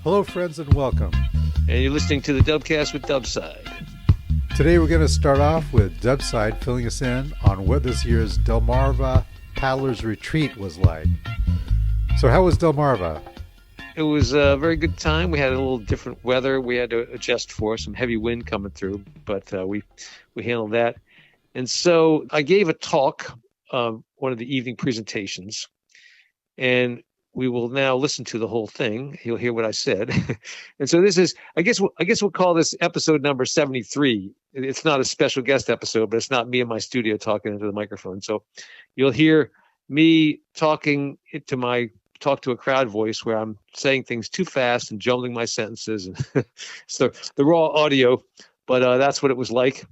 Hello, friends, and welcome. And you're listening to the Dubcast with Dubside. Today we're going to start off with Dubside filling us in on what this year's Delmarva Paddlers Retreat was like. So how was Delmarva? It was a very good time. We had a little different weather we had to adjust for, some heavy wind coming through, but we handled that. And so I gave a talk, one of the evening presentations, and we will now listen to the whole thing. You'll hear what I said. And so this is, I guess we'll call this episode number 73. It's not a special guest episode, but it's not me in my studio talking into the microphone. So you'll hear me talking talk to a crowd voice where I'm saying things too fast and jumbling my sentences. And so the raw audio, but that's what it was like.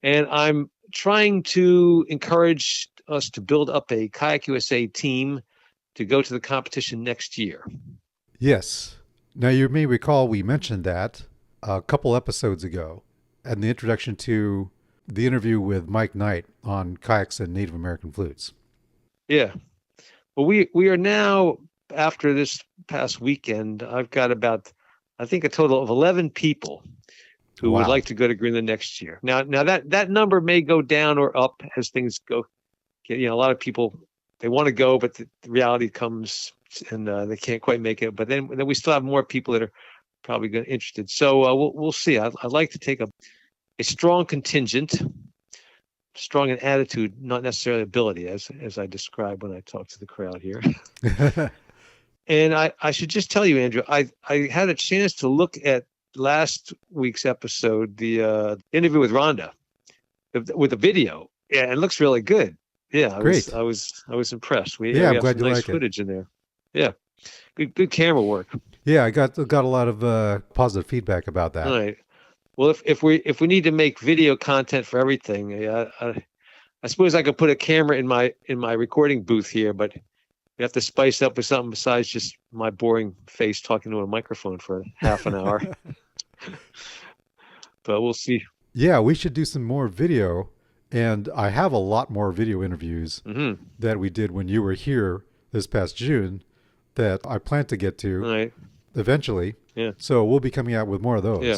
And I'm trying to encourage us to build up a Kayak USA team to go to the competition next year. Yes. Now you may recall we mentioned that a couple episodes ago in the introduction to the interview with Mike Knight on kayaks and Native American flutes. Yeah. Well, we are now, after this past weekend, I've got about, I think, a total of 11 people who would like to go to Greenland next year. Now that number may go down or up as things go. You know, a lot of people, they want to go, but the reality comes and they can't quite make it. But then we still have more people that are probably interested. So we'll see. I'd like to take a strong contingent, strong in attitude, not necessarily ability, as I described when I talked to the crowd here. And I should just tell you, Andrew, I had a chance to look at last week's episode, the interview with Rhonda, with the video. Yeah, it looks really good. Yeah, I was impressed. We I'm have glad some you nice like footage in there. Yeah, good camera work. Yeah, I got a lot of positive feedback about that. All right. Well, if we need to make video content for everything, I suppose I could put a camera in my recording booth here, but we have to spice up with something besides just my boring face talking to a microphone for half an hour. But we'll see. Yeah, we should do some more video. And I have a lot more video interviews that we did when you were here this past June that I plan to get to eventually. Yeah. So we'll be coming out with more of those. Yeah.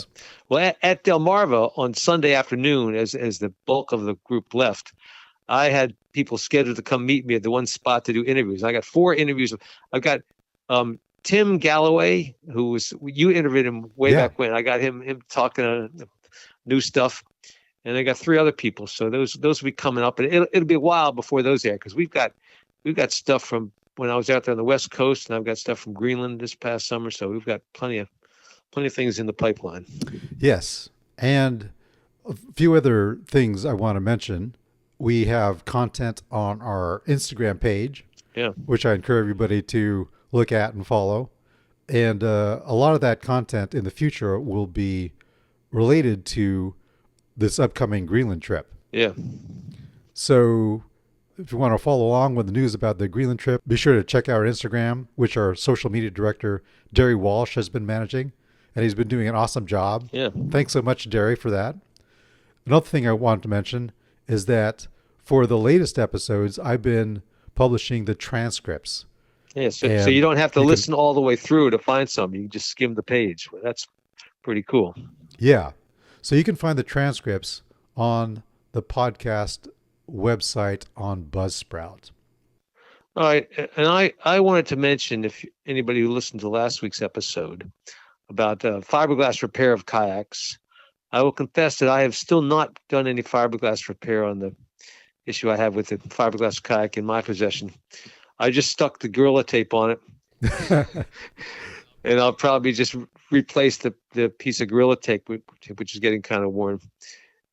Well, at Delmarva on Sunday afternoon, as the bulk of the group left, I had people scheduled to come meet me at the one spot to do interviews. I got 4 interviews. I've got Tim Galloway, you interviewed him way back when. I got him talking new stuff. And I got 3 other people, so those will be coming up, and it'll be a while before those air because we've got stuff from when I was out there on the West Coast, and I've got stuff from Greenland this past summer, so we've got plenty of things in the pipeline. Yes, and a few other things I want to mention. We have content on our Instagram page, which I encourage everybody to look at and follow, and a lot of that content in the future will be related to this upcoming Greenland trip. Yeah. So if you want to follow along with the news about the Greenland trip, be sure to check out our Instagram, which our social media director, Derry Walsh, has been managing. And he's been doing an awesome job. Yeah. Thanks so much, Derry, for that. Another thing I want to mention is that for the latest episodes, I've been publishing the transcripts. Yeah, so you don't have to listen all the way through to find some. You can just skim the page. That's pretty cool. Yeah. So you can find the transcripts on the podcast website on Buzzsprout. All right. And I wanted to mention, if anybody who listened to last week's episode about fiberglass repair of kayaks, I will confess that I have still not done any fiberglass repair on the issue I have with the fiberglass kayak in my possession. I just stuck the Gorilla Tape on it. And I'll probably just replace the piece of Gorilla Tape, which is getting kind of worn.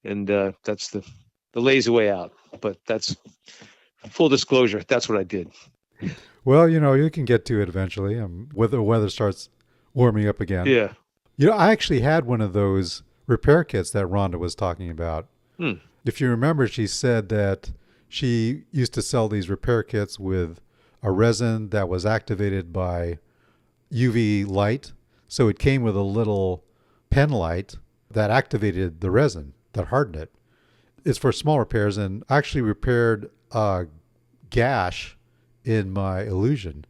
And that's the lazy way out. But that's full disclosure. That's what I did. Well, you can get to it eventually when the weather starts warming up again. Yeah. I actually had one of those repair kits that Rhonda was talking about. If you remember, she said that she used to sell these repair kits with a resin that was activated by UV light. So it came with a little pen light that activated the resin, that hardened it. It's for small repairs, and I actually repaired a gash in my Illusion.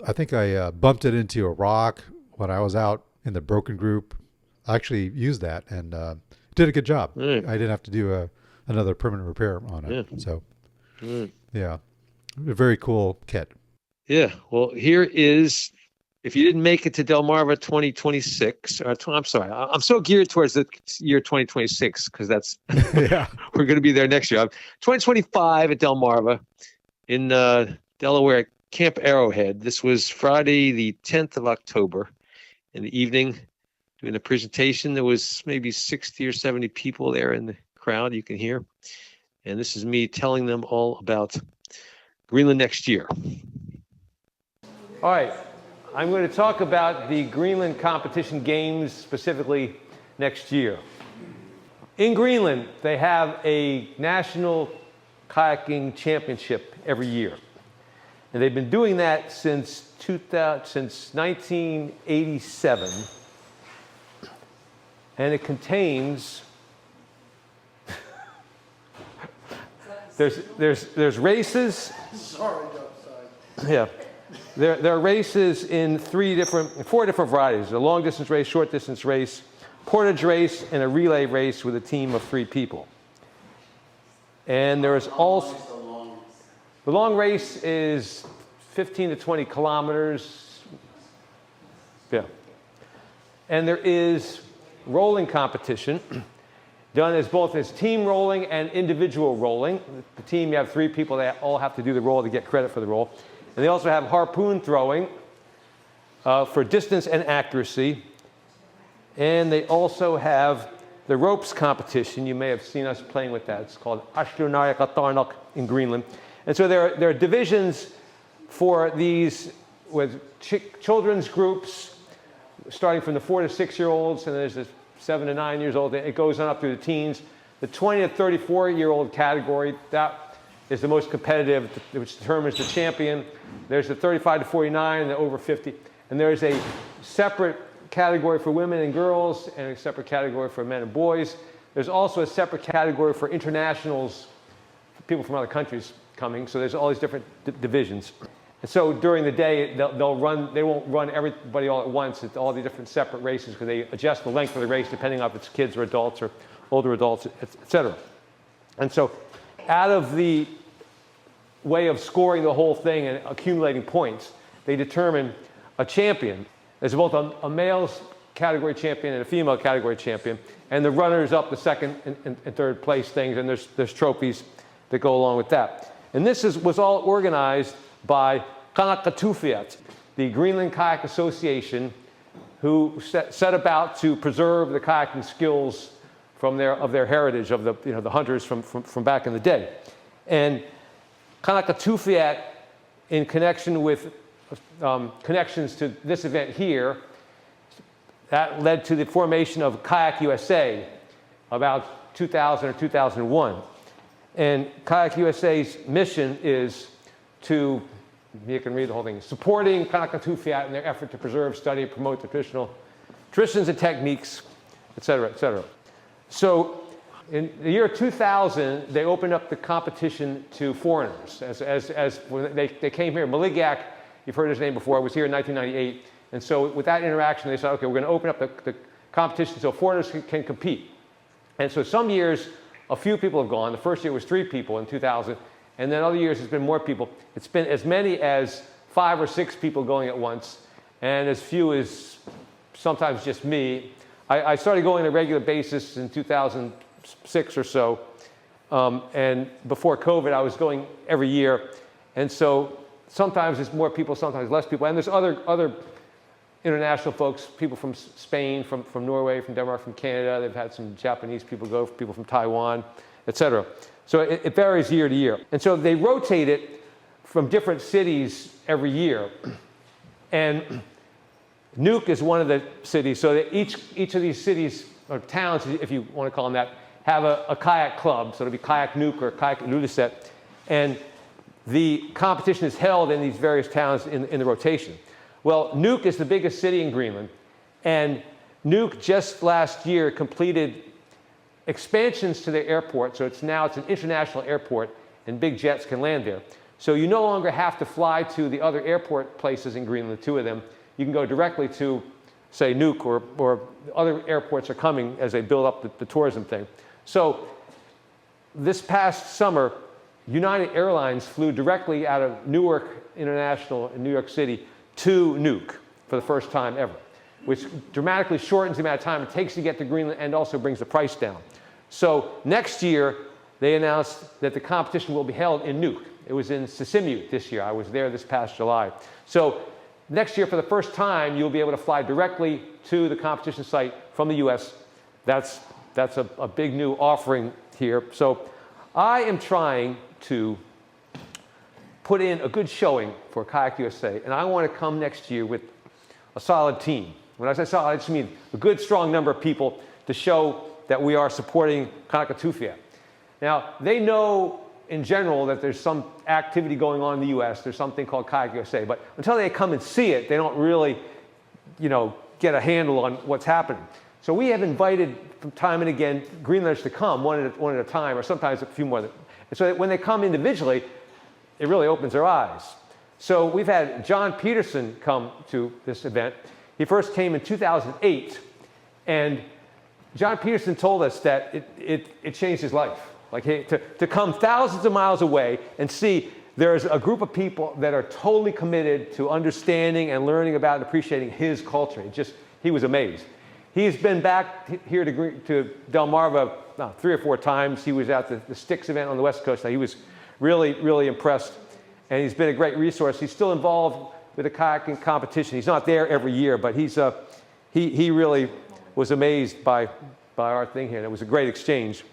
I think I bumped it into a rock when I was out in the broken group, I actually used that and did a good job. I didn't have to do another permanent repair on it. So, yeah, a very cool kit. Yeah. Well, here is, if you didn't make it to Delmarva 2026, I'm sorry, I'm so geared towards the year 2026 because that's, Yeah, we're going to be there next year. 2025 at Delmarva in Delaware, Camp Arrowhead. This was Friday, the 10th of October in the evening. Doing a presentation, there was maybe 60 or 70 people there in the crowd, you can hear. And this is me telling them all about Greenland next year. All right, I'm going to talk about the Greenland competition games specifically next year. In Greenland, they have a national kayaking championship every year. And they've been doing that since 1987. And it contains, there's races. Sorry, Dubside. Yeah. There are races in four different varieties: a long distance race, short distance race, portage race, and a relay race with a team of 3 people. And there is also, the long race is 15 to 20 kilometers. Yeah. And there is rolling competition done as both as team rolling and individual rolling. The team, you have 3 people that all have to do the roll to get credit for the roll. And they also have harpoon throwing for distance and accuracy. And they also have the ropes competition. You may have seen us playing with that. It's called Qaqortoq in Greenland. And so there are divisions for these with children's groups, starting from the 4 to 6 year olds, and there's the 7 to 9 years old. It goes on up through the teens. The 20 to 34-year-old category, that is the most competitive, which determines the champion. There's the 35 to 49 and the over 50. And there's a separate category for women and girls and a separate category for men and boys. There's also a separate category for internationals, people from other countries coming. So there's all these different divisions. And so during the day, they won't run everybody all at once. It's all the different separate races because they adjust the length of the race depending on if it's kids or adults or older adults, et cetera. And so out of the way of scoring the whole thing and accumulating points, they determine a champion. There's both a male's category champion and a female category champion, and the runners up the second and third place things, and there's trophies that go along with that. And this was all organized by Qaqortoq, the Greenland Kayak Association, who set about to preserve the kayaking skills of their heritage, of the hunters from back in the day. And Qaqortoq, in connection with connections to this event here, that led to the formation of Kayak USA about 2000 or 2001. And Kayak USA's mission is to, you can read the whole thing, supporting Qaqortoq in their effort to preserve, study, and promote the traditions and techniques, et cetera, et cetera. So in the year 2000, they opened up the competition to foreigners. As when they came here, Maligak, you've heard his name before, was here in 1998. And so with that interaction, they said, okay, we're going to open up the competition so foreigners can compete. And so some years, a few people have gone. The first year was 3 people in 2000. And then other years, it's been more people. It's been as many as 5 or 6 people going at once, and as few as sometimes just me. I started going on a regular basis in 2006 or so. And before COVID, I was going every year. And so sometimes there's more people, sometimes less people. And there's other international folks, people from Spain, from Norway, from Denmark, from Canada. They've had some Japanese people go, people from Taiwan, et cetera. So it varies year to year. And so they rotate it from different cities every year. And Nuuk is one of the cities. So that each of these cities, or towns, if you want to call them that, have a kayak club. So it'll be Kayak Nuuk or Kayak Ilulissat. And the competition is held in these various towns in the rotation. Well, Nuuk is the biggest city in Greenland. And Nuuk just last year completed expansions to their airport, so it's an international airport, and big jets can land there. So you no longer have to fly to the other airport places in Greenland, 2 of them. You can go directly to say, Nuuk or other airports are coming as they build up the tourism thing. So this past summer, United Airlines flew directly out of Newark International in New York City to Nuuk for the first time ever, which dramatically shortens the amount of time it takes to get to Greenland and also brings the price down. So next year, they announced that the competition will be held in Nuuk. It was in Sisimiut this year. I was there this past July. So next year, for the first time, you'll be able to fly directly to the competition site from the US. That's a big new offering here. So I am trying to put in a good showing for Kayak USA, and I want to come next year with a solid team. When I say solid, I just mean a good, strong number of people to show that we are supporting Qaqortoq. Now, they know in general that there's some activity going on in the US. There's something called Kayak USA, but until they come and see it, they don't really, get a handle on what's happening. So we have invited from time and again Greenlanders to come one at a time, or sometimes a few more. And so that when they come individually, it really opens their eyes. So we've had John Peterson come to this event. He first came in 2008, and John Peterson told us that it changed his life. Like to come thousands of miles away and see there's a group of people that are totally committed to understanding and learning about and appreciating his culture. He was amazed. He's been back here to Delmarva 3 or 4 times. He was at the Sticks event on the West Coast. He was really, really impressed, and he's been a great resource. He's still involved with the kayaking competition. He's not there every year, but he really was amazed by our thing here, and it was a great exchange.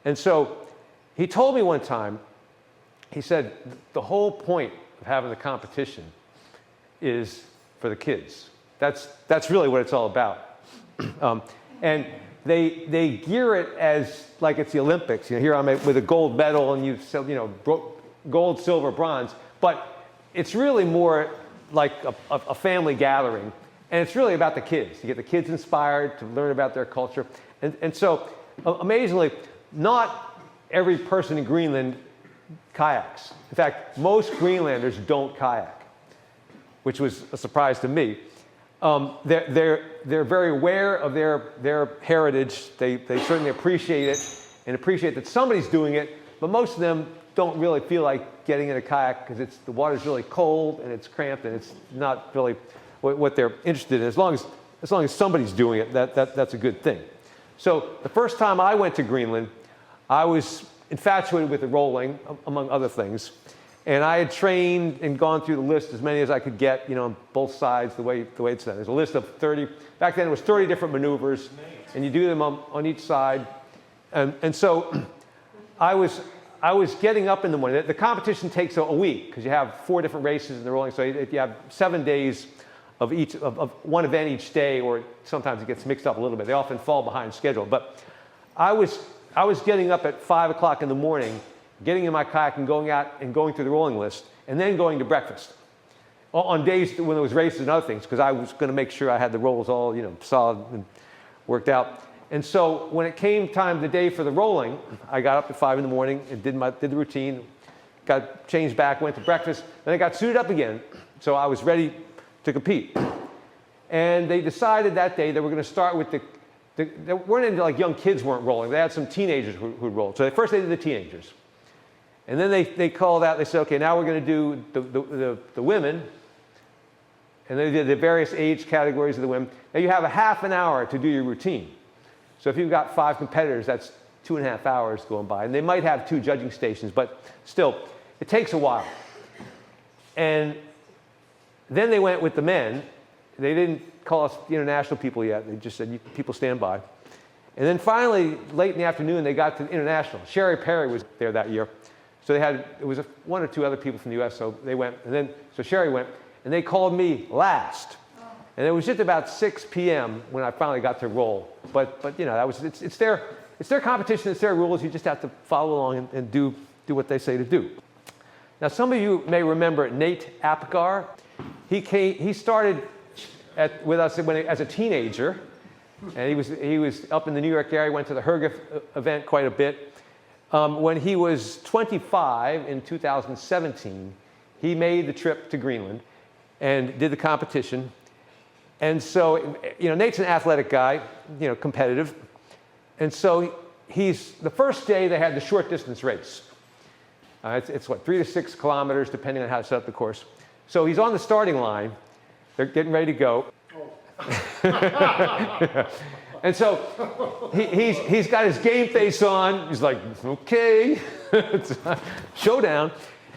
And so he told me one time, he said, the whole point of having the competition is for the kids. That's really what it's all about. And they gear it as like it's the Olympics. Here I'm with a gold medal, and gold, silver, bronze. But it's really more like a family gathering, and it's really about the kids. You get the kids inspired to learn about their culture, and so amazingly, not every person in Greenland kayaks. In fact, most Greenlanders don't kayak, which was a surprise to me. They're very aware of their heritage. They certainly appreciate it and appreciate that somebody's doing it, but most of them don't really feel like getting in a kayak because the water's really cold and it's cramped and it's not really what they're interested in. As long as somebody's doing it, that's a good thing. So the first time I went to Greenland, I was infatuated with the rolling, among other things. And I had trained and gone through the list as many as I could get, on both sides, the way it's done. There's a list of 30, back then it was 30 different maneuvers, and you do them on each side. And so I was getting up in the morning. The competition takes a week, because you have 4 different races in the rolling, so you have 7 days of one event each day, or sometimes it gets mixed up a little bit. They often fall behind schedule. But I was getting up at 5 o'clock in the morning, getting in my kayak and going out and going through the rolling list, and then going to breakfast on days when there was races and other things, because I was going to make sure I had the rolls all solid and worked out. And so when it came time the day for the rolling, I got up at 5 in the morning and did the routine, got changed back, went to breakfast, then I got suited up again, so I was ready to compete. And they decided that day they were going to start with they weren't into like young kids weren't rolling. They had some teenagers who'd rolled. So first they did the teenagers. And then they called out, they said, okay, now we're going to do the women. And they did the various age categories of the women. Now you have a half an hour to do your routine. So if you've got 5 competitors, that's 2.5 hours going by. And they might have 2 judging stations, but still, it takes a while. And then they went with the men. They didn't call us the international people yet. They just said, people stand by. And then finally, late in the afternoon, they got to the international. Sherry Perry was there that year. So it was 1 or 2 other people from the U.S., so they went. And then, so Sherry went, and they called me last. And it was just about 6 p.m. when I finally got to roll. But it's their competition, it's their rules. You just have to follow along and do what they say to do. Now, some of you may remember Nate Apgar. He started with us as a teenager, and he was up in the New York area. Went to the Hergif event quite a bit. When he was 25 in 2017, he made the trip to Greenland and did the competition. And so, Nate's an athletic guy, competitive. And so he's, the first day they had the short distance race. It's what, 3 to 6 kilometers, depending on how to set up the course. So he's on the starting line. They're getting ready to go. And so he's got his game face on. He's like, okay, it's showdown.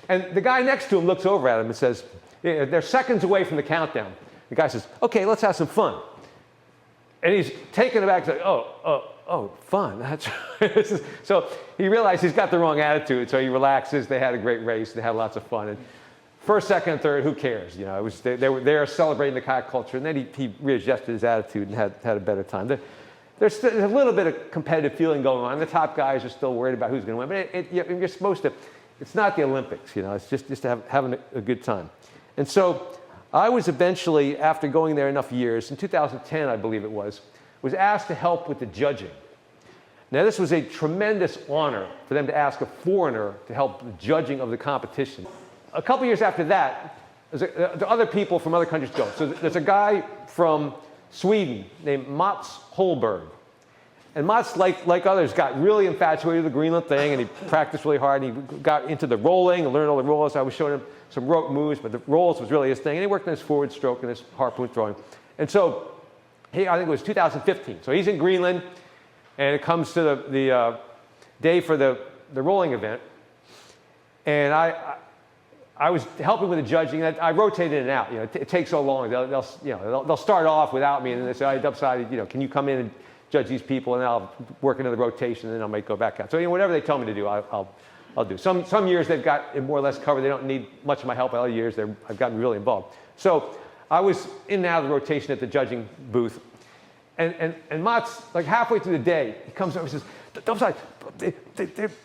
And the guy next to him looks over at him and says, they're seconds away from the countdown. The guy says, okay, let's have some fun. And he's taken aback, like, oh, fun. That's right. So he realized he's got the wrong attitude, so he relaxes. They had a great race. They had lots of fun. And first, second, and third, who cares? They were there celebrating the kayak culture, and then he readjusted his attitude and had a better time. There's a little bit of competitive feeling going on. The top guys are still worried about who's going to win, but you're supposed to. It's not the Olympics, It's just having a good time. And so I was eventually, after going there enough years, in 2010, I believe it was asked to help with the judging. Now, this was a tremendous honor for them to ask a foreigner to help the judging of the competition. A couple years after that, there are other people from other countries go. So there's a guy from Sweden named Mats Holberg. And Mats, like others, got really infatuated with the Greenland thing, and he practiced really hard, and he got into the rolling and learned all the rolls. I was showing him some rope moves, but the rolls was really his thing. And he worked on his forward stroke and his harpoon throwing. And so I think it was 2015. So he's in Greenland, and it comes to the day for the rolling event. And I was helping with the judging. I rotated in and out. It takes so long. They'll start off without me, and then they say, Dubside, can you come in and judge these people? And then I'll work into the rotation, and then I might go back out. So whatever they tell me to do, I'll do. Some years they've got it more or less covered. They don't need much of my help. Other years I've gotten really involved. So I was in and out of the rotation at the judging booth, and Mats, like halfway through the day, he comes over and says, Dubside,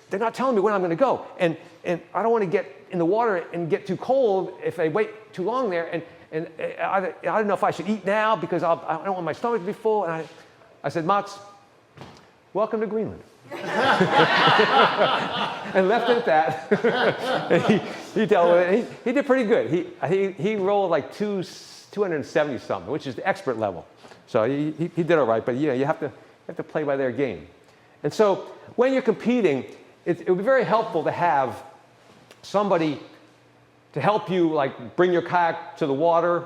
they're not telling me when I'm going to go, and I don't want to get in the water and get too cold if I wait too long there, and I don't know if I should eat now because I don't want my stomach to be full. And I said, Mats, welcome to Greenland. And left it at that. And he dealt with it. He did pretty good. He rolled like 270 something, which is the expert level. So he did all right. But you have to play by their game. And so when you're competing, it would be very helpful to have somebody to help you, like bring your kayak to the water,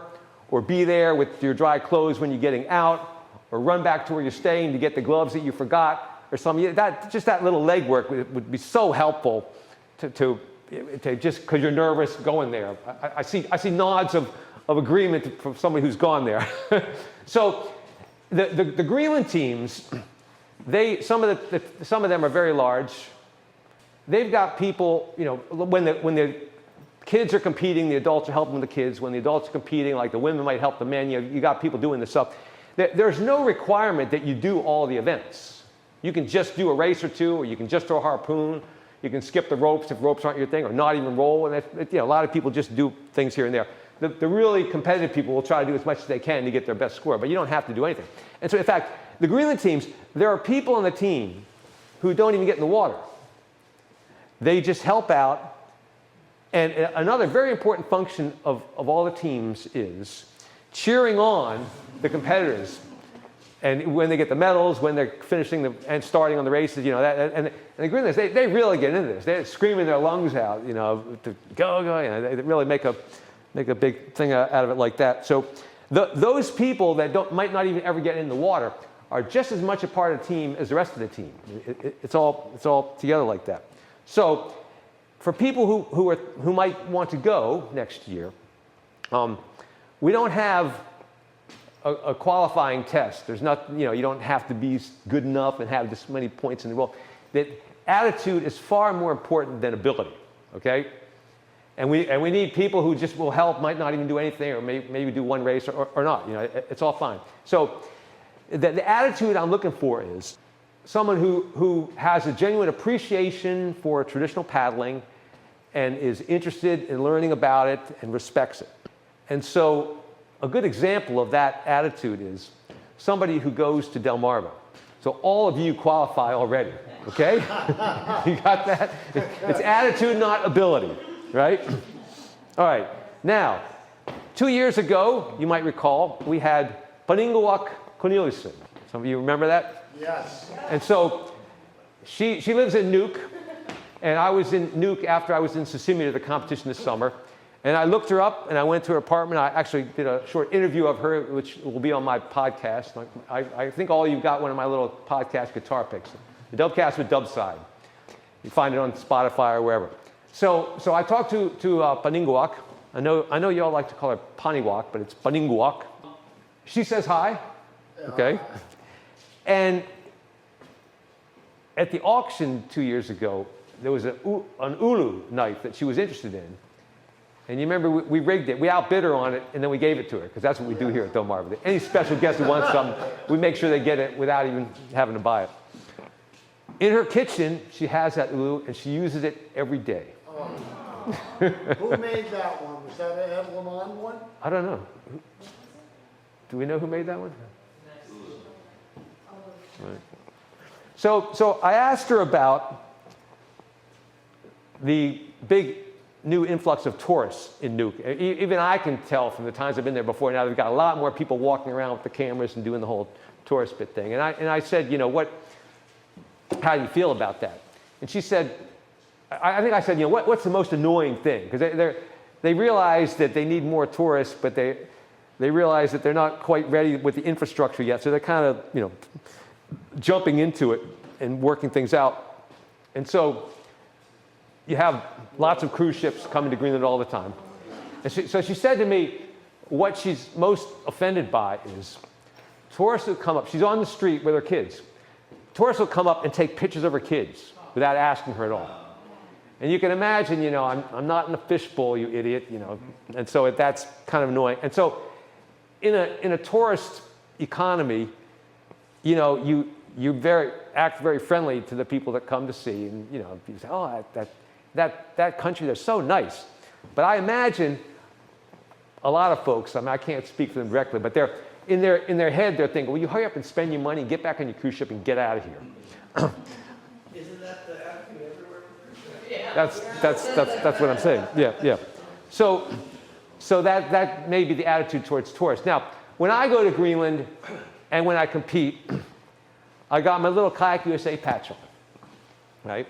or be there with your dry clothes when you're getting out, or run back to where you're staying to get the gloves that you forgot, or something. Just that little legwork would be so helpful to just because you're nervous going there. I see nods of agreement from somebody who's gone there. So the Greenland teams, some of them are very large. They've got people, when the kids are competing, the adults are helping the kids. When the adults are competing, like the women might help the men. You got people doing this stuff. There's no requirement that you do all the events. You can just do a race or two, or you can just throw a harpoon. You can skip the ropes if ropes aren't your thing, or not even roll. And a lot of people just do things here and there. The really competitive people will try to do as much as they can to get their best score, but you don't have to do anything. And so, in fact, the Greenland teams, there are people on the team who don't even get in the water. They just help out. And another very important function of all the teams is cheering on the competitors. And when they get the medals, when they're finishing and starting on the races, and the Greenlanders, they really get into this. They're screaming their lungs out, to go. They really make a big thing out of it like that. So those people that might not even ever get in the water are just as much a part of the team as the rest of the team. It's all together like that. So for people who might want to go next year, we don't have a qualifying test. There's not, you don't have to be good enough and have this many points in the roll. That attitude is far more important than ability. Okay, and we need people who just will help, might not even do anything, or maybe do one race or not. It's all fine. So the attitude I'm looking for is someone who has a genuine appreciation for traditional paddling and is interested in learning about it and respects it. And so a good example of that attitude is somebody who goes to Delmarva. So all of you qualify already, okay? You got that? It's attitude, not ability, right? All right. Now, 2 years ago, you might recall, we had Paninguaq Corneliusen. Some of you remember that? Yes. And so she lives in Nuuk, and I was in Nuuk after I was in Sisimiut at the competition this summer. And I looked her up, and I went to her apartment. I actually did a short interview of her, which will be on my podcast. I think all of you got one of my little podcast guitar picks, the Dubcast with Dubside. You find it on Spotify or wherever. So I talked to Paninguaq. I know you all like to call her Paniwak, but it's Paninguaq. She says hi, okay? And at the auction 2 years ago, there was an ulu knife that she was interested in. And you remember we rigged it. We outbid her on it, and then we gave it to her, because that's what we do here at Delmarva. Any special guest who wants something, we make sure they get it without even having to buy it. In her kitchen, she has that ulu, and she uses it every day. Oh. Who made that one? Was that an Ed Lamont one? I don't know. Do we know who made that one? Right. So I asked her about the big new influx of tourists in Nuuk. Even I can tell from the times I've been there before, now they've got a lot more people walking around with the cameras and doing the whole tourist bit thing. And I said, you know, how do you feel about that? And she said, I think I said, you know, what's the most annoying thing? Because they realize that they need more tourists, but they realize that they're not quite ready with the infrastructure yet. So they're kind of, you know, jumping into it and working things out. And so you have lots of cruise ships coming to Greenland all the time. And so she said to me, what she's most offended by is tourists who come up. She's on the street with her kids. Tourists will come up and take pictures of her kids without asking her at all. And you can imagine, you know, I'm not in a fishbowl, you idiot, you know. And so that's kind of annoying. And so in a tourist economy, you know, you act very friendly to the people that come to see. And, you know, you say, oh, that country, they're so nice. But I imagine a lot of folks, I mean, I can't speak for them directly, but they're in their head, they're thinking, well, you hurry up and spend your money, get back on your cruise ship and get out of here. Isn't that the attitude everywhere? Yeah. That's what I'm saying. Yeah. So that may be the attitude towards tourists. Now, when I go to Greenland and when I compete, I got my little Kayak USA patch on, right?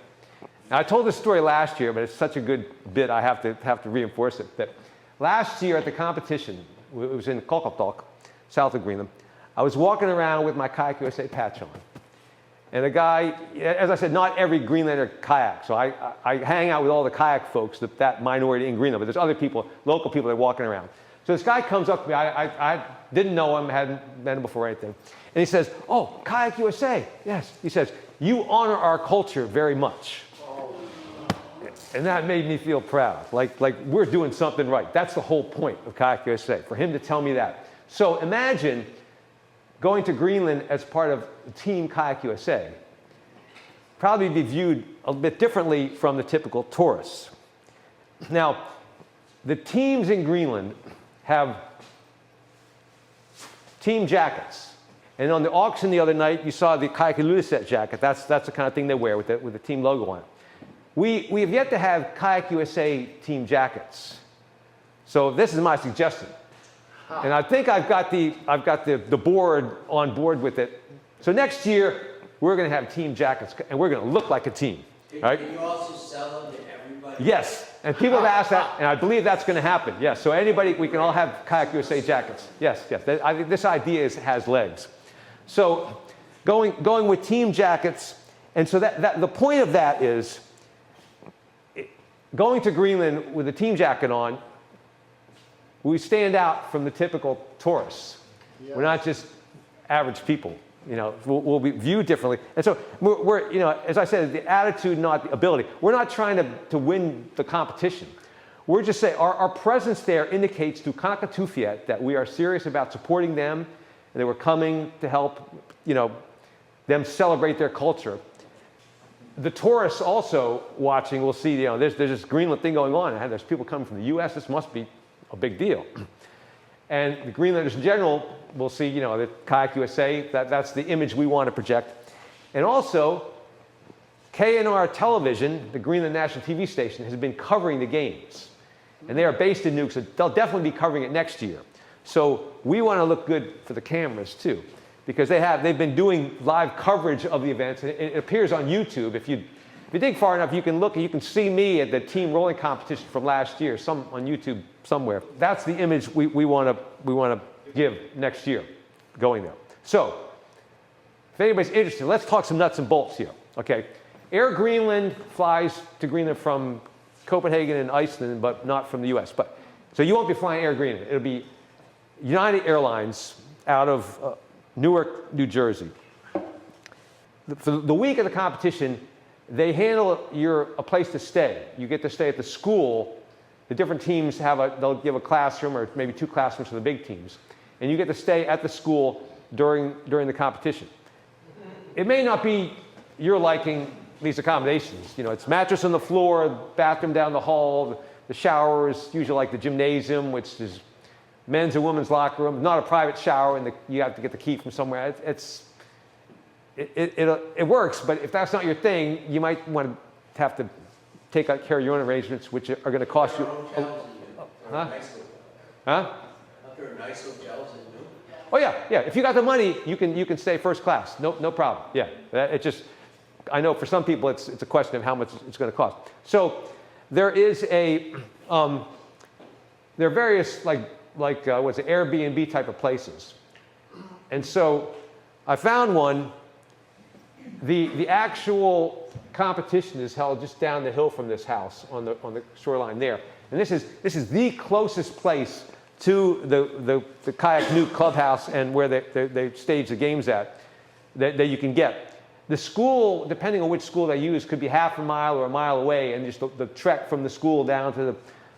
Now, I told this story last year, but it's such a good bit, I have to reinforce it. That last year at the competition, it was in Qaqortoq, south of Greenland, I was walking around with my Kayak USA patch on. And a guy, as I said, not every Greenlander kayaks. So I hang out with all the kayak folks, that minority in Greenland, but there's other people, local people that are walking around. So this guy comes up to me, I didn't know him, hadn't met him before or anything. And he says, oh, Kayak USA, yes. He says, you honor our culture very much. And that made me feel proud, like we're doing something right. That's the whole point of Kayak USA, for him to tell me that. So imagine going to Greenland as part of Team Qajaq USA. Probably be viewed a bit differently from the typical tourists. Now, the teams in Greenland have team jackets. And on the auction the other night, you saw the Qaqortoq set jacket. That's the kind of thing they wear with the team logo on it. We have yet to have Kayak USA team jackets. So this is my suggestion. And I think I've got the board on board with it. So next year, we're going to have team jackets, and we're going to look like a team. Right? Can you also sell them to everybody? Yes. And people have asked that, and I believe that's going to happen. Yes. So anybody, we can all have Kayak USA jackets. Yes. I think this idea has legs. So going with team jackets, and so that the point of that is going to Greenland with a team jacket on, we stand out from the typical tourists. Yes. We're not just average people. You know, we'll be viewed differently. And so we're, you know, as I said, the attitude, not the ability. We're not trying to win the competition. We're just saying our presence there indicates to Qaqortoq that we are serious about supporting them and that we're coming to help, you know, them celebrate their culture. The tourists also watching will see, you know, there's this Greenland thing going on, and there's people coming from the U.S. This must be a big deal. And the Greenlanders in general will see, you know, the Kayak USA, that's the image we want to project. And also, KNR Television, the Greenland National TV station, has been covering the games. And they are based in Nuuk, so they'll definitely be covering it next year. So we want to look good for the cameras too, because they've been doing live coverage of the events. And it appears on YouTube. If you dig far enough, you can see me at the team rolling competition from last year, on YouTube somewhere. That's the image we want to give next year, going there. So if anybody's interested, let's talk some nuts and bolts here. Okay, Air Greenland flies to Greenland from Copenhagen and Iceland, but not from the U.S. So you won't be flying Air Greenland. It'll be United Airlines out of Newark, New Jersey. For the week of the competition, they handle a place to stay. You get to stay at the school. The different teams they'll give a classroom or maybe 2 classrooms for the big teams. And you get to stay at the school during the competition. It may not be your liking, these accommodations. You know, it's mattress on the floor, bathroom down the hall, the shower is usually like the gymnasium, which is men's and women's locker room, not a private shower, and you have to get the key from somewhere. It works, but if that's not your thing, you might want to have to take care of your own arrangements, which are going to cost you. Huh? Huh? There are nice hotels in Nuuk. Oh yeah. If you got the money, you can stay first class. No problem. Yeah. I know for some people it's a question of how much it's going to cost. So there is there are various like what's it, Airbnb type of places, and so I found one. The actual competition is held just down the hill from this house on the shoreline there, and this is the closest place to the Kayak Nuuk clubhouse and where they stage the games at that you can get. The school, depending on which school they use, could be half a mile or a mile away, and just the trek from the school down to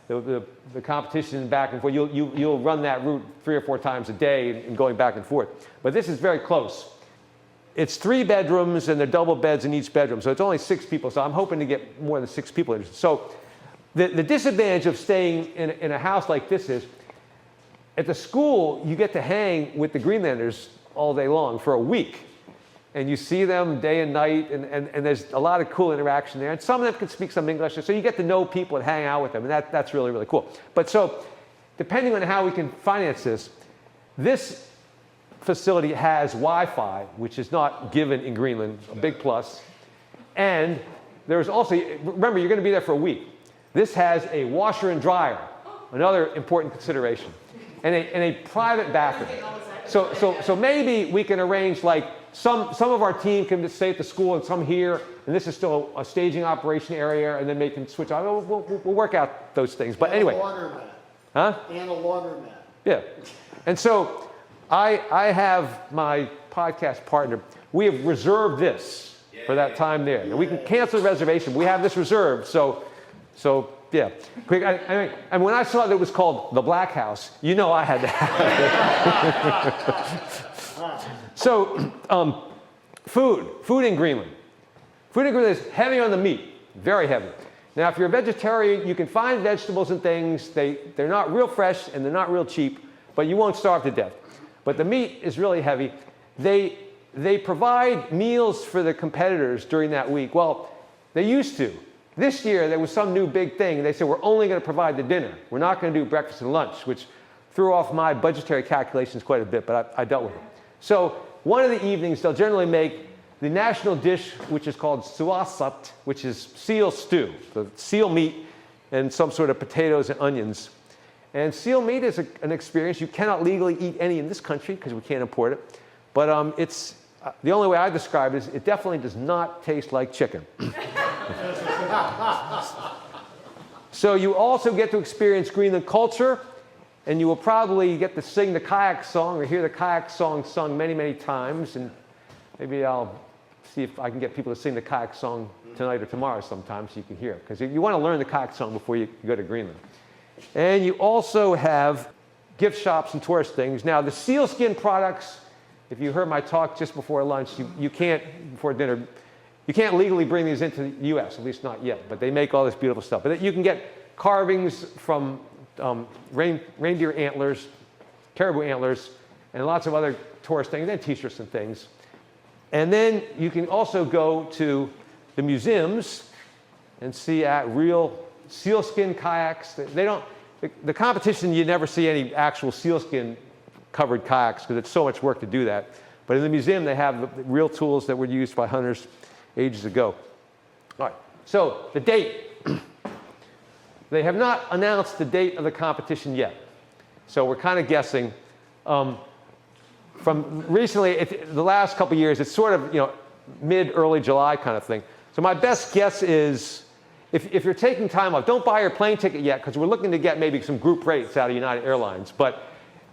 the competition and back and forth. You'll run that route 3 or 4 times a day and going back and forth. But this is very close. It's 3 bedrooms, and they're double beds in each bedroom, so it's only 6 people. So I'm hoping to get more than 6 people interested. So the disadvantage of staying in a house like this is, at the school, you get to hang with the Greenlanders all day long for a week. And you see them day and night, and there's a lot of cool interaction there. And some of them can speak some English, so you get to know people and hang out with them, and that's really, really cool. But so, depending on how we can finance this facility has Wi-Fi, which is not given in Greenland, a big plus. And there's also, remember, you're going to be there for a week. This has a washer and dryer, another important consideration, and a private bathroom. So maybe we can arrange like some of our team can just stay at the school and some here, and this is still a staging operation area, and then they can switch on. We'll work out those things. But anyway. And a laundromat. Huh? And a laundromat. Yeah. And so I have my podcast partner. We have reserved this for that time there. And we can cancel the reservation. We have this reserved. So yeah. And when I saw that it was called the Black House, you know I had to have it. So, food in Greenland. Food in Greenland is heavy on the meat, very heavy. Now, if you're a vegetarian, you can find vegetables and things. They're not real fresh and they're not real cheap, but you won't starve to death. But the meat is really heavy. They provide meals for the competitors during that week. Well, they used to. This year, there was some new big thing. They said, we're only going to provide the dinner. We're not going to do breakfast and lunch, which threw off my budgetary calculations quite a bit, but I dealt with it. So one of the evenings, they'll generally make the national dish, which is called suasat, which is seal stew, the seal meat and some sort of potatoes and onions. And seal meat is an experience. You cannot legally eat any in this country because we can't import it. But it's the only way I describe it is it definitely does not taste like chicken. So you also get to experience Greenland culture, and you will probably get to sing the kayak song or hear the kayak song sung many, many times. And maybe I'll see if I can get people to sing the kayak song tonight or tomorrow sometime so you can hear it. Because you want to learn the kayak song before you go to Greenland. And you also have gift shops and tourist things. Now, the sealskin products, if you heard my talk just before lunch, you can't, before dinner, you can't legally bring these into the U.S., at least not yet. But they make all this beautiful stuff. But you can get carvings from reindeer antlers, caribou antlers, and lots of other tourist things, and t-shirts and things. And then you can also go to the museums and see real sealskin kayaks. the competition, you never see any actual sealskin covered kayaks because it's so much work to do that. But in the museum, they have the real tools that were used by hunters ages ago. All right, so the date. They have not announced the date of the competition yet. So we're kind of guessing. From recently, the last couple of years, it's sort of, mid-early July kind of thing. So my best guess is, if you're taking time off, don't buy your plane ticket yet, because we're looking to get maybe some group rates out of United Airlines. But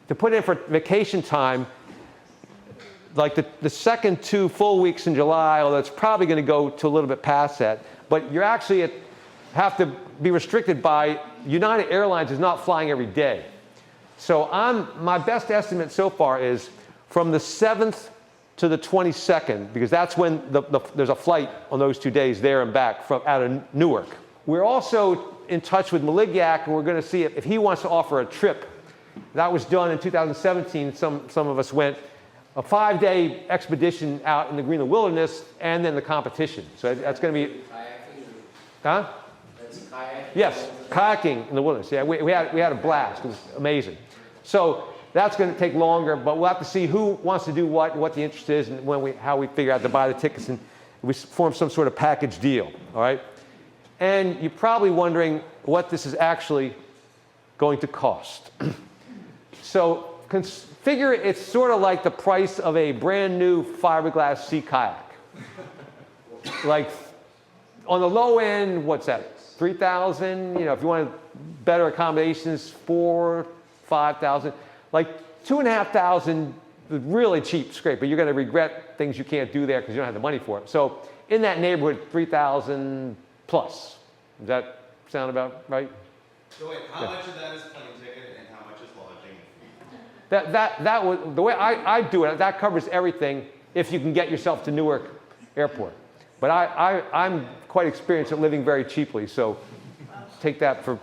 to put in for vacation time, like the second 2 full weeks in July, although it's probably going to go to a little bit past that, but you're actually have to be restricted by United Airlines is not flying every day. So my best estimate so far is from the 7th to the 22nd, because that's when there's a flight on those 2 days there and back out of Newark. We're also in touch with Maligyak, and we're going to see if he wants to offer a trip. That was done in 2017. Some of us went a 5-day expedition out in the Greenland wilderness, and then the competition. So that's going to be. Kayaking? Huh? That's kayaking? Yes, kayaking in the wilderness. Yeah, we had a blast. It was amazing. So that's going to take longer, but we'll have to see who wants to do what the interest is, and how we figure out to buy the tickets, and we form some sort of package deal. All right. And you're probably wondering what this is actually going to cost. So figure it's sort of like the price of a brand new fiberglass sea kayak. Like on the low end, what's that? 3,000. If you want better accommodations, 4,000, 5,000. Like 2,500, really cheap scrape, but you're going to regret things you can't do there because you don't have the money for it. So in that neighborhood, 3,000 plus. Does that sound about right? So wait, how much of that is plane ticket and how much is lodging? That was the way I do it. That covers everything if you can get yourself to Newark Airport. But I'm quite experienced at living very cheaply, so take that for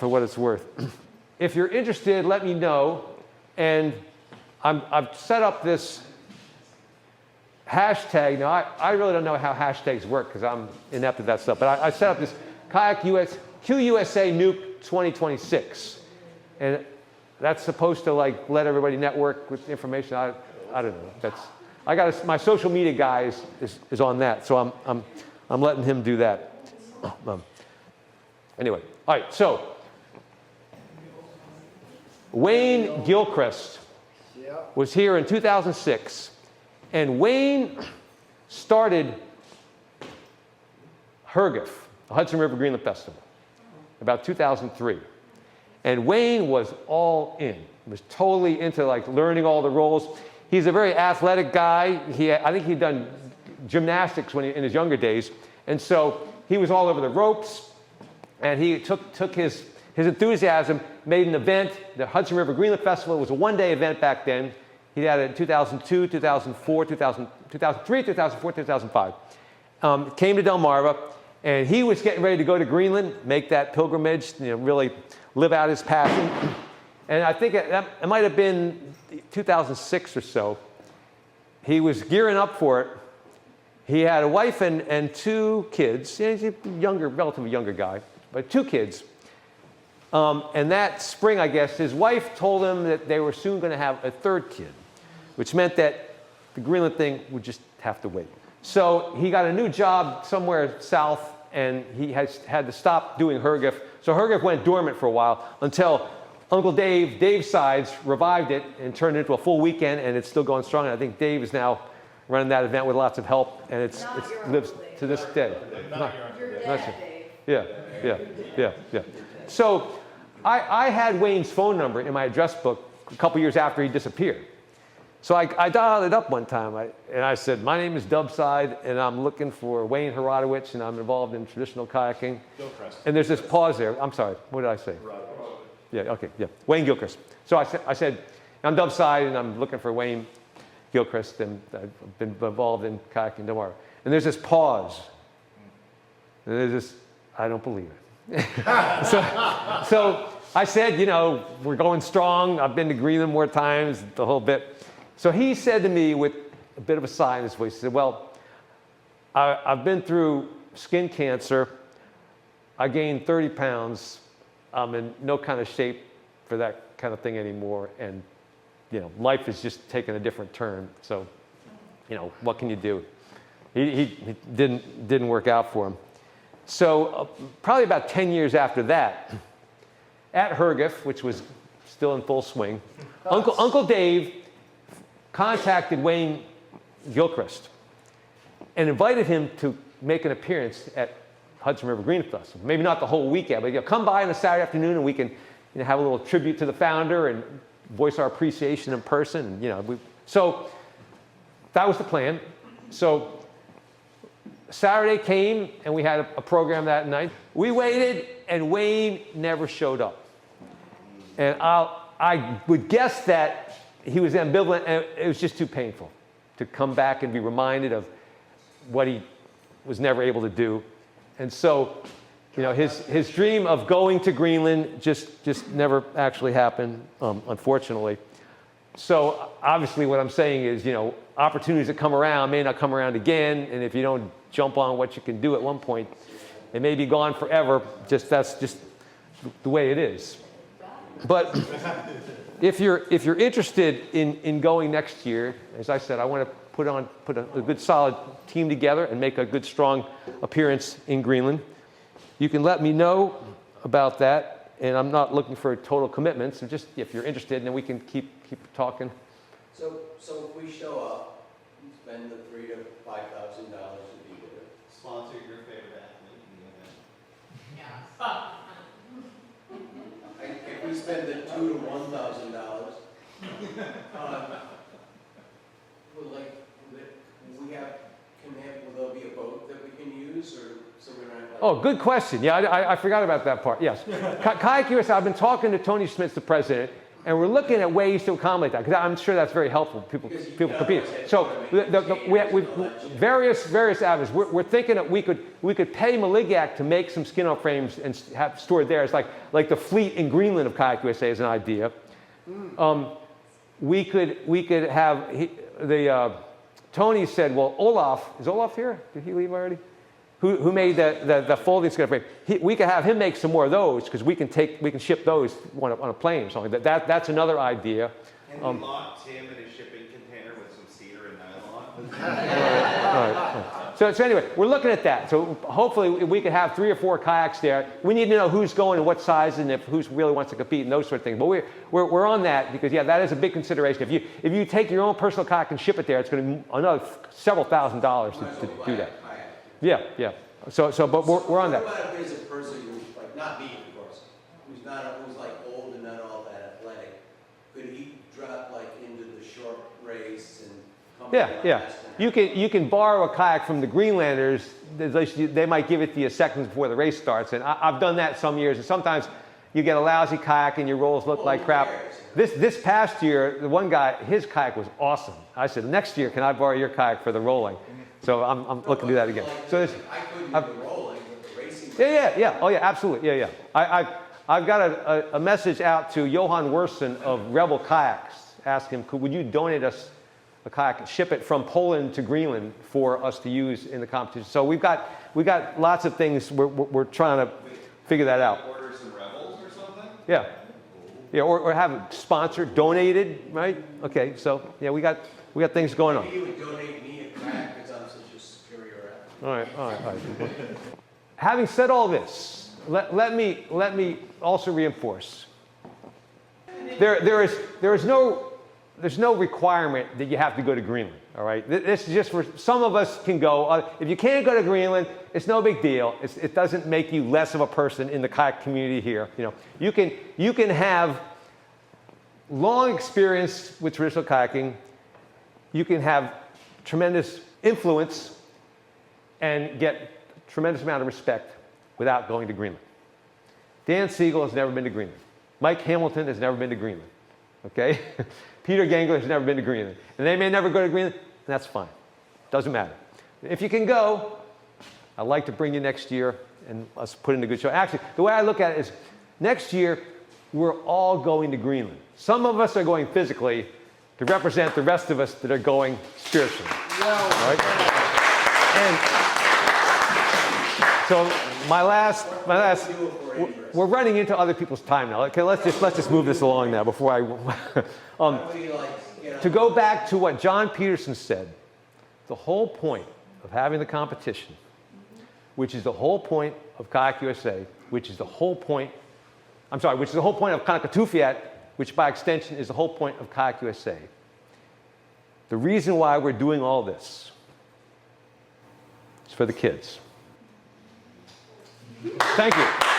what it's worth. If you're interested, let me know. And I've set up this hashtag. Now, I really don't know how hashtags work because I'm inept at that stuff. But I set up this Qajaq USA Nuuk 2026. And that's supposed to let everybody network with information. I don't know. My social media guy is on that, so I'm letting him do that. Anyway, all right. So Wayne Gilchrist was here in 2006, and Wayne started HRGF, the Hudson River Greenland Festival, about 2003. And Wayne was all in. He was totally into learning all the roles. He's a very athletic guy. I think he'd done gymnastics in his younger days. And so he was all over the ropes. And he took his enthusiasm, made an event. The Hudson River Greenland Festival was a one-day event back then. He had it in 2002, 2004, 2003, 2004, 2005. Came to Delmarva. And he was getting ready to go to Greenland, make that pilgrimage, really live out his passion. And I think it might have been 2006 or so. He was gearing up for it. He had a wife and 2 kids. He's a relatively younger guy, but 2 kids. And that spring, I guess, his wife told him that they were soon going to have a 3rd kid, which meant that the Greenland thing would just have to wait. So he got a new job somewhere south, and he had to stop doing HRGF. So HRGF went dormant for a while until Uncle Dave Sides, revived it and turned it into a full weekend, and it's still going strong. And I think Dave is now running that event with lots of help, and it lives to this day. Your dad, Dave. Yeah. So I had Wayne's phone number in my address book a couple years after he disappeared. So I dialed it up one time, and I said, my name is Dubside, and I'm looking for Wayne Horowitz, and I'm involved in traditional kayaking. Gilchrist. And there's this pause there. I'm sorry, what did I say? Yeah, okay, yeah, Wayne Gilchrist. So I said, I'm Dubside, and I'm looking for Wayne Gilchrist, and I've been involved in kayaking Delmarva. And there's this pause. And there's this, I don't believe it. so I said, we're going strong. I've been to Greenland more times, the whole bit. So he said to me with a bit of a sigh in his voice, he said, well, I've been through skin cancer. I gained 30 pounds, I'm in no kind of shape for that kind of thing anymore. And, life is just taking a different turn. So, what can you do? He didn't work out for him. So probably about 10 years after that, at Hergif, which was still in full swing, Uncle Dave contacted Wayne Gilchrist and invited him to make an appearance at Hudson River Green Festival. Maybe not the whole weekend, but come by on a Saturday afternoon and we can have a little tribute to the founder and voice our appreciation in person. And, so that was the plan. So Saturday came and we had a program that night. We waited and Wayne never showed up. And I would guess that he was ambivalent and it was just too painful to come back and be reminded of what he was never able to do. And so, his dream of going to Greenland just never actually happened, unfortunately. So obviously what I'm saying is, opportunities that come around may not come around again. And if you don't jump on what you can do at one point, it may be gone forever. That's just the way it is. But if you're interested in going next year, as I said, I want to put a good solid team together and make a good strong appearance in Greenland. You can let me know about that, and I'm not looking for total commitments. So just if you're interested, then we can keep talking. So if we show up, spend the $3,000 to $5,000 to be there. Sponsor your favorite athlete in the event. If we spend the $2,000 to $1,000, will there be a boat that we can use, or so we're not? Oh, good question. Yeah, I forgot about that part. Yes, Kayaking USA. I've been talking to Tony Smith, the president, and we're looking at ways to accommodate that because I'm sure that's very helpful. People compete. So we various avenues. We're thinking that we could pay Maligac to make some skin-off frames and have stored there. It's like the fleet in Greenland of Kayaking USA is an idea. We could have Tony said, well, is Olaf here? Did he leave already? Who made the folding skin frame? We could have him make some more of those because we can ship those on a plane or something. That's another idea. And we locked him in a shipping container with some cedar and nylon. All right. So anyway, we're looking at that. So hopefully we could have 3 or 4 kayaks there. We need to know who's going and what size and who really wants to compete and those sort of things. But we're on that because that is a big consideration. If you take your own personal kayak and ship it there, it's going to be another several $1,000s to do that. Yeah. So but we're on that. What about if there's a person who's not me, of course, who's old and not all that athletic? Could he drop into the short race and come? Yeah. You can borrow a kayak from the Greenlanders. They might give it to you seconds before the race starts, and I've done that some years. And sometimes you get a lousy kayak and your rolls look like crap. This past year, the one guy, his kayak was awesome. I said, next year, can I borrow your kayak for the rolling? So I'm looking to do that again. So I couldn't do the rolling, but the racing. Yeah. Oh yeah, absolutely. Yeah. I've got a message out to Johan Wersen of Rebel Kayaks. Ask him, would you donate us a kayak and ship it from Poland to Greenland for us to use in the competition? So we got lots of things. We're trying to figure that out. Order some Rebels or something. Yeah, or have it sponsored, donated, right? Okay, so yeah, we got things going on. Maybe you would donate me a kayak because I'm such a superior athlete. All right. Having said all this, let me also reinforce. There's no requirement that you have to go to Greenland. All right, this is just for some of us can go. If you can't go to Greenland, it's no big deal. It doesn't make you less of a person in the kayak community here. You can have long experience with traditional kayaking. You can have tremendous influence and get a tremendous amount of respect without going to Greenland. Dan Siegel has never been to Greenland. Mike Hamilton has never been to Greenland. Okay? Peter Gangler has never been to Greenland. And they may never go to Greenland, and that's fine. Doesn't matter. If you can go, I'd like to bring you next year and let's put in a good show. Actually, the way I look at it is next year, we're all going to Greenland. Some of us are going physically to represent the rest of us that are going spiritually. Right? And so my last. We're running into other people's time now. Okay, let's just move this along now before I. To go back to what John Peterson said, the whole point of having the competition, which is the whole point of Kayak USA, which is the whole point of Qaqortoq, which by extension is the whole point of Kayak USA. The reason why we're doing all this is for the kids. Thank you.